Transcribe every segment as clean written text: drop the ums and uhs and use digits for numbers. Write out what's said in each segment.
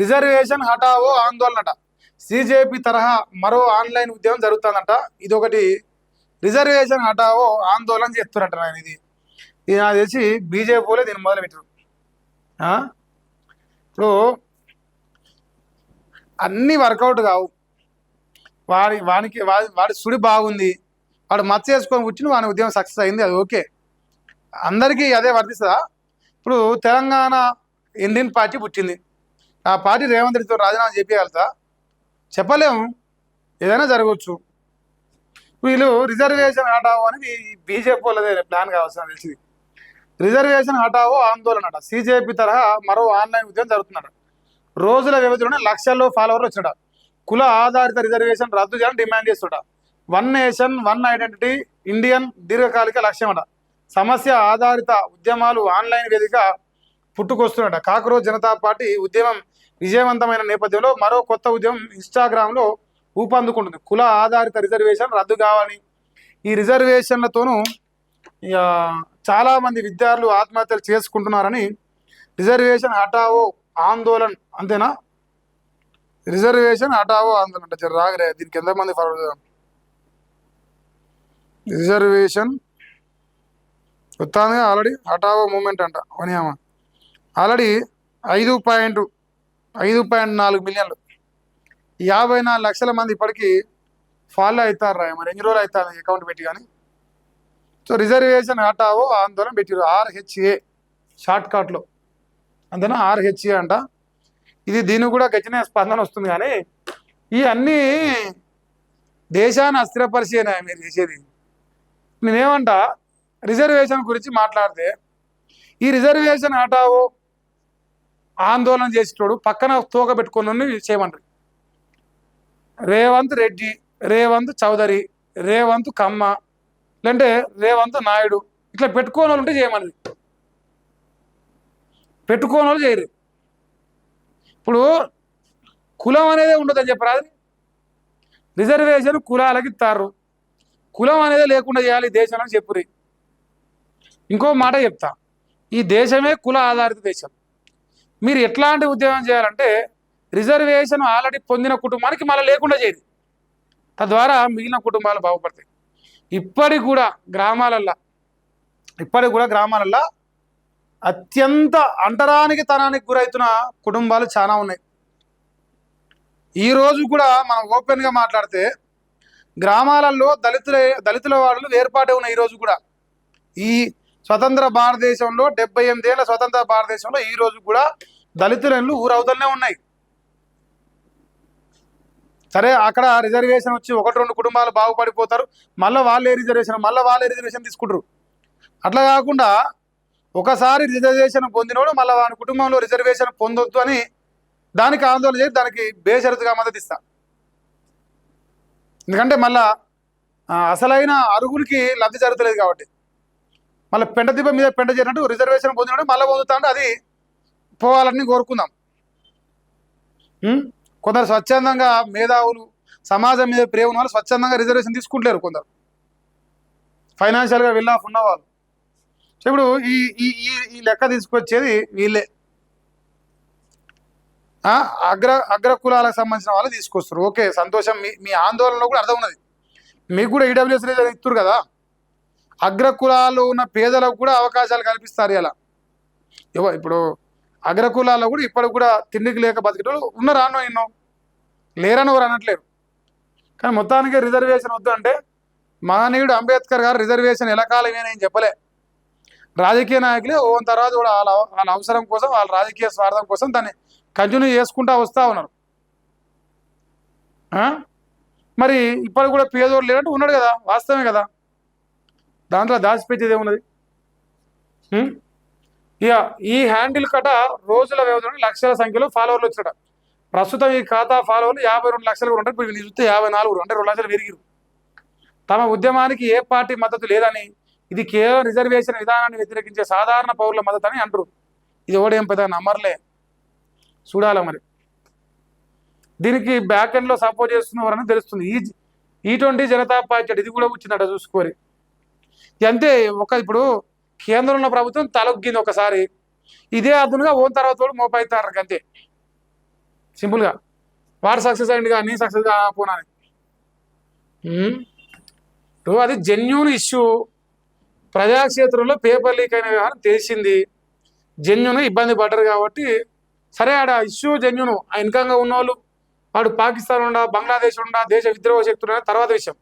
Reservation హటావో ఆందోళనట. సిజేపీ తరహా మరో online ఉద్యమం జరుగుతుందట. ఇది ఒకటి. రిజర్వేషన్ హటావో ఆందోళన చేస్తున్నట్టు ఆయన. ఇది నాకు తెలిసి బీజేపీ వాళ్ళే దీన్ని మొదలు పెట్టారు. ఇప్పుడు అన్నీ వర్కౌట్ కావు. వాడి సుడి బాగుంది, వాడు మచ్చ చేసుకొని కూర్చుని వాని ఉద్యమం సక్సెస్ అయింది, అది ఓకే. అందరికీ అదే వర్తిస్తుందా? ఇప్పుడు తెలంగాణ ఇండియన్ పార్టీ పుట్టింది. ఆ పార్టీ రేవంత్ రెడ్డితో రాజీనామా చెప్పగలుగుతా? చెప్పలేము, ఏదైనా జరగవచ్చు. వీళ్ళు రిజర్వేషన్ హటావో అనేది బీజేపీ వాళ్ళదే ప్లాన్ కావాల్సిన తెలిసింది. రిజర్వేషన్ హటావో ఆందోళన అట. సిజేపీ తరహా మరో ఆన్లైన్ ఉద్యమం జరుగుతుందట. రోజుల వ్యవధిలోనే లక్షల్లో ఫాలోవర్లు వచ్చాడ. కుల ఆధారిత రిజర్వేషన్ రద్దు చేయాలని డిమాండ్ చేస్తుట. One nation one identity Indian దీర్ఘకాలిక లక్ష్యం అట. సమస్య ఆధారిత ఉద్యమాలు ఆన్లైన్ వేదిక పుట్టుకొస్తున్నట. కాక్రోజ్ జనతా పార్టీ ఉద్యమం విజయవంతమైన నేపథ్యంలో మరో కొత్త ఉద్యమం ఇన్స్టాగ్రామ్లో ఊపందుకుంటుంది. కుల ఆధారిత రిజర్వేషన్ రద్దు కావాలని, ఈ రిజర్వేషన్లతోనూ చాలా మంది విద్యార్థులు ఆత్మహత్యలు చేసుకుంటున్నారని రిజర్వేషన్ హటావో ఆందోళన, అంతేనా? రిజర్వేషన్ హటావో ఆందోళన అంటే రాగరే. దీనికి ఎంతమంది ఫార్వర్డ్? రిజర్వేషన్ వస్తాను ఆల్రెడీ. హటావో మూమెంట్ అంట వనియామా ఆల్రెడీ 5.4 మిలియన్లు, 54 లక్షల మంది ఇప్పటికీ ఫాలో అవుతారు రా. మరి ఎన్ని రోజులు అవుతారు అకౌంట్ పెట్టి కానీ. సో రిజర్వేషన్ హటావో ఆందోళన పెట్టారు. RHA షార్ట్ కట్లో, అంతేనా? RHA అంట. దీనికి కూడా గట్టిన స్పందన వస్తుంది. కానీ ఇవన్నీ దేశాన్ని అస్థిరపరిచేనా మీరు చేసేది? నేనేమంట, రిజర్వేషన్ గురించి మాట్లాడితే ఈ రిజర్వేషన్ హటావో ఆందోళన చేసేటోడు పక్కన తోక పెట్టుకుని చేయమంటారు. రేవంత్ రెడ్డి, రేవంత్ చౌదరి, రేవంత్ కమ్మ, లేదంటే రేవంత్ నాయుడు, ఇట్లా పెట్టుకోని వాళ్ళు ఉంటే చేయమని. పెట్టుకోని వాళ్ళు చేయరు. ఇప్పుడు కులం అనేదే ఉండదని చెప్పరాదు. రిజర్వేషన్ కులాలకి ఇస్తారు, కులం అనేది లేకుండా చేయాలి దేశంలో చెప్పురి. ఇంకో మాట చెప్తా, ఈ దేశమే కుల ఆధారిత దేశం. మీరు ఎట్లాంటి ఉద్యోగం చేయాలంటే రిజర్వేషన్ ఆల్రెడీ పొందిన కుటుంబానికి మళ్ళీ లేకుండా చేయదు. తద్వారా మిగిలిన కుటుంబాలు బాగుపడతాయి. ఇప్పటికి కూడా గ్రామాలల్లో అత్యంత అంటరానికి తనానికి గురవుతున్న కుటుంబాలు చాలా ఉన్నాయి. ఈరోజు కూడా మనం ఓపెన్గా మాట్లాడితే గ్రామాలలో దళితుల వాళ్ళు ఏర్పాటే ఉన్నాయి. ఈరోజు కూడా ఈ స్వతంత్ర భారతదేశంలో 78 ఏళ్ల స్వతంత్ర భారతదేశంలో ఈరోజు కూడా దళితులు ఊరవుతూనే ఉన్నాయి. సరే, అక్కడ రిజర్వేషన్ వచ్చి 1-2 కుటుంబాలు బాగుపడిపోతారు, మళ్ళీ వాళ్ళే రిజర్వేషన్ తీసుకుంటారు. అట్లా కాకుండా ఒకసారి రిజర్వేషన్ పొందినోడు మళ్ళీ వాని కుటుంబంలో రిజర్వేషన్ పొందొద్దు అని దానికి ఆందోళన చేసి దానికి బేషరతుగా మద్దతు ఇస్తా. ఎందుకంటే మళ్ళా అసలైన అరుగునికి లబ్ధి జరుగుతలేదు కాబట్టి. మళ్ళీ పెంట దిబ్బ మీద పెంట చేరినట్టు రిజర్వేషన్ పొందినట్టు మళ్ళీ పొందుతా అంటే అది పోవాలని కోరుకుందాం. కొందరు స్వచ్ఛందంగా మేధావులు, సమాజం మీద ప్రేమ ఉన్న వాళ్ళు స్వచ్ఛందంగా రిజర్వేషన్ తీసుకుంటలేరు. కొందరు ఫైనాన్షియల్గా విల్ ఆఫ్ ఉన్నవాళ్ళు. సో ఇప్పుడు ఈ లెక్క తీసుకొచ్చేది వీళ్ళే. అగ్ర కులాలకు సంబంధించిన వాళ్ళు తీసుకొస్తారు. ఓకే, సంతోషం. మీ ఆందోళనలో కూడా అర్థం ఉన్నది. మీకు కూడా ఈడబ్ల్యూఎస్ ఇస్తారు కదా. అగ్ర కులాల్లో ఉన్న పేదలకు కూడా అవకాశాలు కల్పిస్తారు. ఇలా ఇప్పుడు అగ్ర కులాల్లో కూడా ఇప్పటికి కూడా తిండికి లేక బతికేటోళ్ళు ఉన్నారా? ఎన్నో లేరని ఎవరు అనట్లేరు. కానీ మొత్తానికి రిజర్వేషన్ వద్దు అంటే మహనీయుడు అంబేద్కర్ గారు రిజర్వేషన్ ఎలకాలమేనని చెప్పలే. రాజకీయ నాయకులే ఓన్ తర్వాత కూడా వాళ్ళ అవసరం కోసం, వాళ్ళ రాజకీయ స్వార్థం కోసం దాన్ని కంటిన్యూ చేసుకుంటూ వస్తూ ఉన్నారు. మరి ఇప్పటికి కూడా పేదోడు లేనట్టు ఉన్నాడు కదా, వాస్తవమే కదా. దాంట్లో దాచిపెట్టేది ఏమున్నది? ఇక ఈ హ్యాండిల్ కట రోజుల వ్యవధిలో లక్షల సంఖ్యలో ఫాలోవర్లు వచ్చాడ. ప్రస్తుతం ఈ ఖాతా ఫాలోవర్లు 52 లక్షలు కూడా ఉంటారు. ఇప్పుడు వీళ్ళు చూస్తే 54, అంటే 2 లక్షలు పెరిగిరు. తమ ఉద్యమానికి ఏ పార్టీ మద్దతు లేదని, ఇది కేవలం రిజర్వేషన్ విధానాన్ని వ్యతిరేకించే సాధారణ పౌరుల మద్దతు అని అంటారు. ఇది ఎవడేం పెద్ద నమ్మర్లే, చూడాలి మరి. దీనికి బ్యాక్ ఎండ్లో సపోర్ట్ చేస్తున్నవారని తెలుస్తుంది. ఈ జనతా పార్టీ ఇది కూడా వచ్చిందట, చూసుకోరి. అంతే. ఇప్పుడు కేంద్రంలో ప్రభుత్వం తలొగ్గింది ఒకసారి, ఇదే అదునుగా ఓన్ తర్వాత మోపైతారు అంతే. సింపుల్గా వాడు సక్సెస్ అయ్యిందిగా నీ సక్సెస్ కాకపోనాని. ఇప్పుడు అది జెన్యూన్ ఇష్యూ, ప్రజాక్షేత్రంలో పేపర్ లీక్ అయిన వ్యవహారం తెలిసింది, జెన్యూన్ ఇబ్బంది పడ్డారు కాబట్టి సరే ఆడ ఇష్యూ జెన్యూన్. ఆ ఇన్కంగా ఉన్నవాళ్ళు వాడు పాకిస్తాన్ ఉండా, బంగ్లాదేశ్ ఉండా, దేశ విద్రోహ శక్తులు తర్వాత విషయం.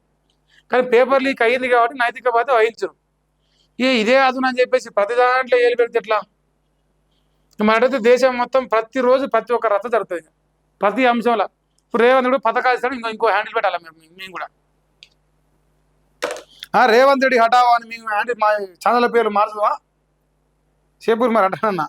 కానీ పేపర్ లీక్ అయ్యింది కాబట్టి నైతిక బాధ్యత వహించరు. ఇదే అదునని చెప్పేసి ప్రతి దాంట్లో ఏలు పెడితే ఎట్లా? మనటైతే దేశం మొత్తం ప్రతిరోజు ప్రతి ఒక్క రచ్చ జరుగుతుంది ప్రతి అంశంలో. ఇప్పుడు రేవంత్ రెడ్డి పథకాలు ఇస్తాడు, ఇంకో హ్యాండిల్ పెట్టాలి మేము కూడా. రేవంత్ రెడ్డి హఠావా అని మేము హ్యాండిల్ మా ఛానల్ పేర్లు మార్చవా? షేపూర్ మరి అంటానన్నా.